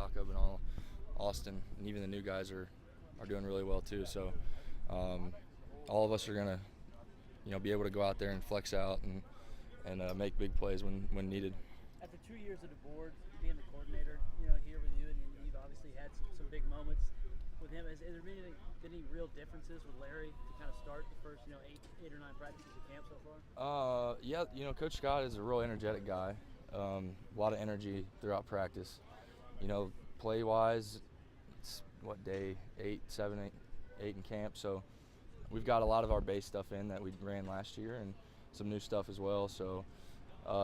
Yakob and all Austin, and even the new guys are doing really well too. So all of us are gonna be able to go out there and flex out and make big plays when needed. After 2 years of the board, being the coordinator, here with you, and you've obviously had some big moments with him. Has there been any real differences with Larry to kind of start the first, eight or nine practices of camp so far? Yeah, Coach Scott is a real energetic guy. A lot of energy throughout practice. Play-wise, it's day 8 in camp, so we've got a lot of our base stuff in that we ran last year and some new stuff as well. So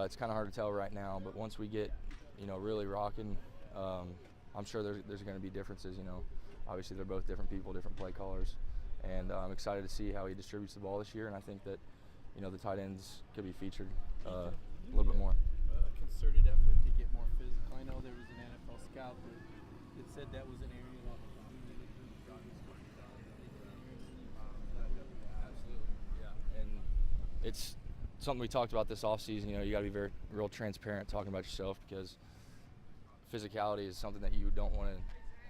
it's kind of hard to tell right now, but once we get really rocking, I'm sure there's going to be differences. Obviously they're both different people, different play callers, and I'm excited to see how he distributes the ball this year. And I think that the tight ends could be featured a little bit more. A concerted effort to get more physical. I know there was an NFL scout that said that was an area that you needed to improve. Absolutely, yeah. And it's something we talked about this offseason. You got to be real transparent talking about yourself, because physicality is something that you don't want to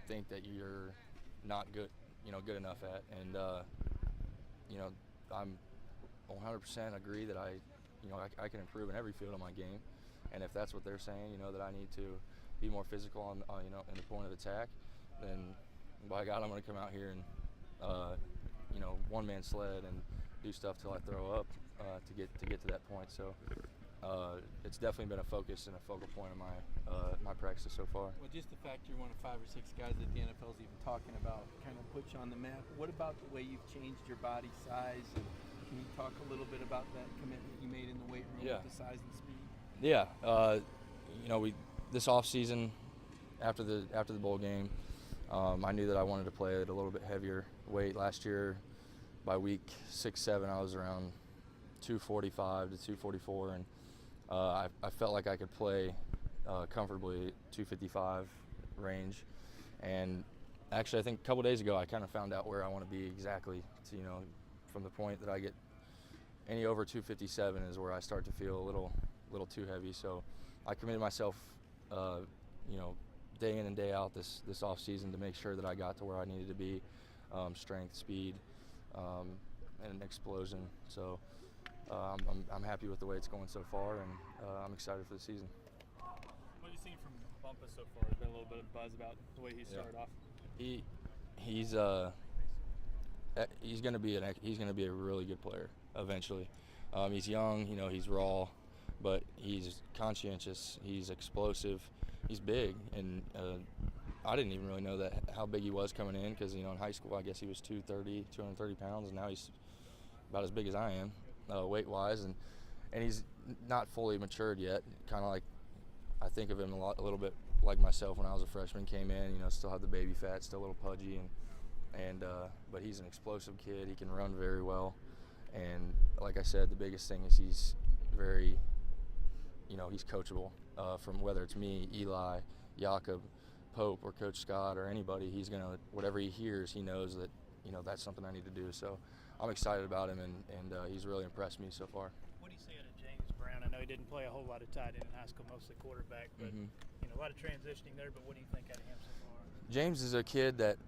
think that you're not good good enough at. And I'm 100% agree that I can improve in every field of my game. And if that's what they're saying, that I need to be more physical on in the point of attack, then by God, I'm going to come out here and one-man sled and do stuff till I throw up to get to that point. So it's definitely been a focus and a focal point of my practice so far. Well, just the fact you're one of 5 or 6 guys that the NFL's even talking about kind of puts you on the map. What about the way you've changed your body size? And can you talk a little bit about that commitment you made in the weight room with the size and speed? Yeah, we this off season after the bowl game, I knew that I wanted to play at a little bit heavier weight. Last year, by week 6-7, I was around 245 to 244, and I felt like I could play comfortably at 255 range. And actually, I think a couple days ago, I kind of found out where I want to be exactly. So, from the point that I get any over 257 is where I start to feel a little too heavy. So I committed myself, day in and day out this off season to make sure that I got to where I needed to be, strength, speed, and an explosion. So I'm happy with the way it's going so far, and I'm excited for the season. What have you seen from Bumpus so far? There's been a little bit of buzz about the way he started off. He's going to be a really good player eventually. He's young, he's raw, but he's conscientious. He's explosive. He's big, and I didn't even really know how big he was coming in, because in high school I guess he was 230 pounds, and now he's about as big as I am, weight-wise, and he's not fully matured yet. Kind of like, I think of him a little bit like myself when I was a freshman. Came in, still had the baby fat, still a little pudgy, but he's an explosive kid. He can run very well, and like I said, the biggest thing is he's very, he's coachable. From whether it's me, Eli, Yakob, Pope, or Coach Scott, or anybody, he's gonna, whatever he hears, he knows that that's something I need to do. So I'm excited about him, and he's really impressed me so far. What do you say out of James Brown? I know he didn't play a whole lot of tight end in high school, mostly quarterback, but a lot of transitioning there. But what do you think out of him so far? James is a kid that,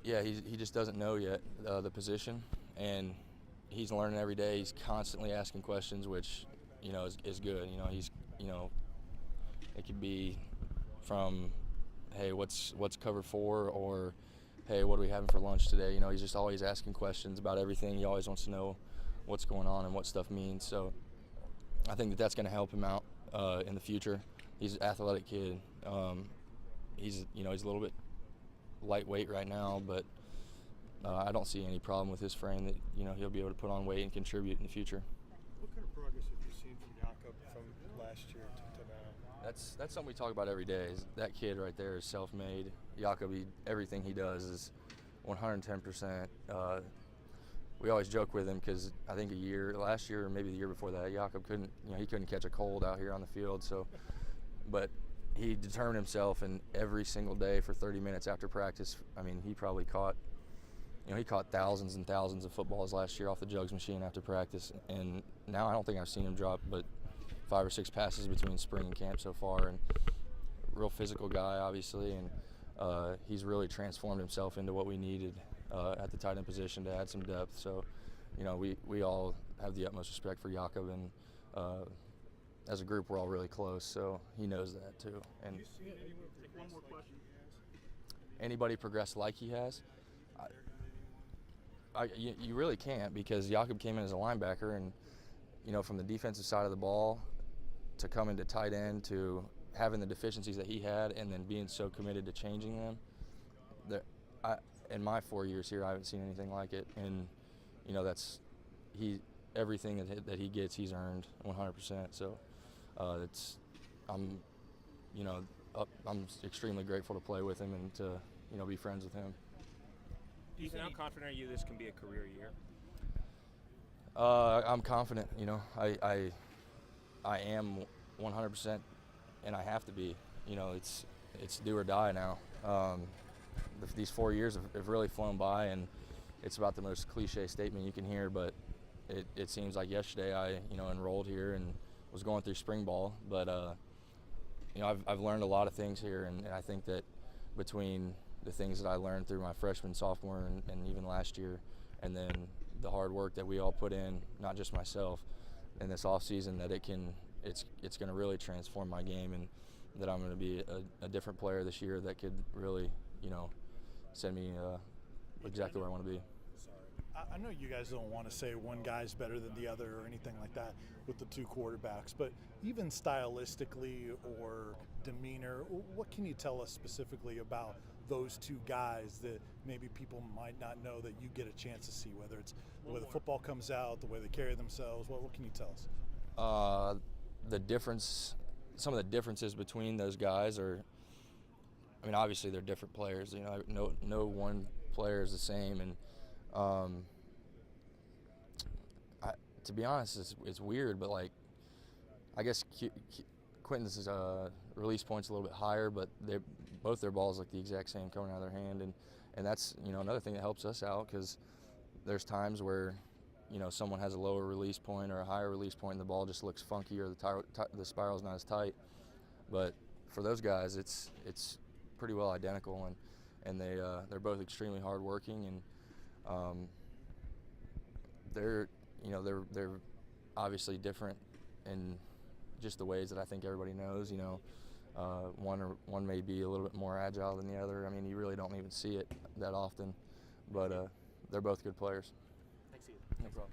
he just doesn't know yet the position, and he's learning every day. He's constantly asking questions, which is good. He's it could be from, hey, what's cover 4, or hey, what are we having for lunch today? He's just always asking questions about everything. He always wants to know what's going on and what stuff means. So I think that's going to help him out in the future. He's an athletic kid. He's a little bit lightweight right now, but I don't see any problem with his frame that he'll be able to put on weight and contribute in the future. What kind of progress have you seen from Yakob from last year to now? That's something we talk about every day. Is that kid right there is self-made. Yakob, everything he does is 110%. We always joke with him because I think last year or maybe the year before that, Yakob couldn't catch a cold out here on the field. So, but he determined himself, and every single day for 30 minutes after practice, he probably caught thousands and thousands of footballs last year off the jugs machine after practice. And now I don't think I've seen him drop but 5 or 6 passes between spring and camp so far. And real physical guy, obviously, and he's really transformed himself into what we needed at the tight end position to add some depth. So, you know, we all have the utmost respect for Yakob, and as a group, we're all really close. So he knows that too. And One more question. anybody progress like he has? You really can't, because Yakob came in as a linebacker, and you know, from the defensive side of the ball to coming to tight end to having the deficiencies that he had and then being so committed to changing them. In my 4 years here, I haven't seen anything like it, and you know, everything that he gets, he's earned 100%. So I'm extremely grateful to play with him and to, you know, be friends with him. Ethan, how confident are you this can be a career year? I'm confident. You know, I am 100%, and I have to be. You know, it's do or die now. These 4 years have really flown by, and it's about the most cliche statement you can hear, but it seems like yesterday I, you know, enrolled here and was going through spring ball. But you know, I've learned a lot of things here, and I think that between the things that I learned through my freshman, sophomore, and even last year, and then the hard work that we all put in, not just myself, in this off season, that it's going to really transform my game, and that I'm going to be a different player this year that could really, you know, send me exactly where I want to be. I know you guys don't want to say one guy's better than the other or anything like that with the two quarterbacks, but even stylistically or demeanor, what can you tell us specifically about those two guys that maybe people might not know that you get a chance to see, whether it's the way the football comes out, the way they carry themselves? What can you tell us? Some of the differences between those guys are, I mean, obviously they're different players. You know, no one player is the same, and to be honest, it's weird, but like, I guess Quentin's release point's a little bit higher, but both their balls look the exact same coming out of their hand, and that's, you know, another thing that helps us out, because there's times where, you know, someone has a lower release point or a higher release point and the ball just looks funky, or the spiral's not as tight. But for those guys, it's pretty well identical, and they're both extremely hardworking, and they're obviously different in just the ways that I think everybody knows. You know, one may be a little bit more agile than the other. I mean, you really don't even see it that often, but they're both good players. Thanks, Ethan. No problem.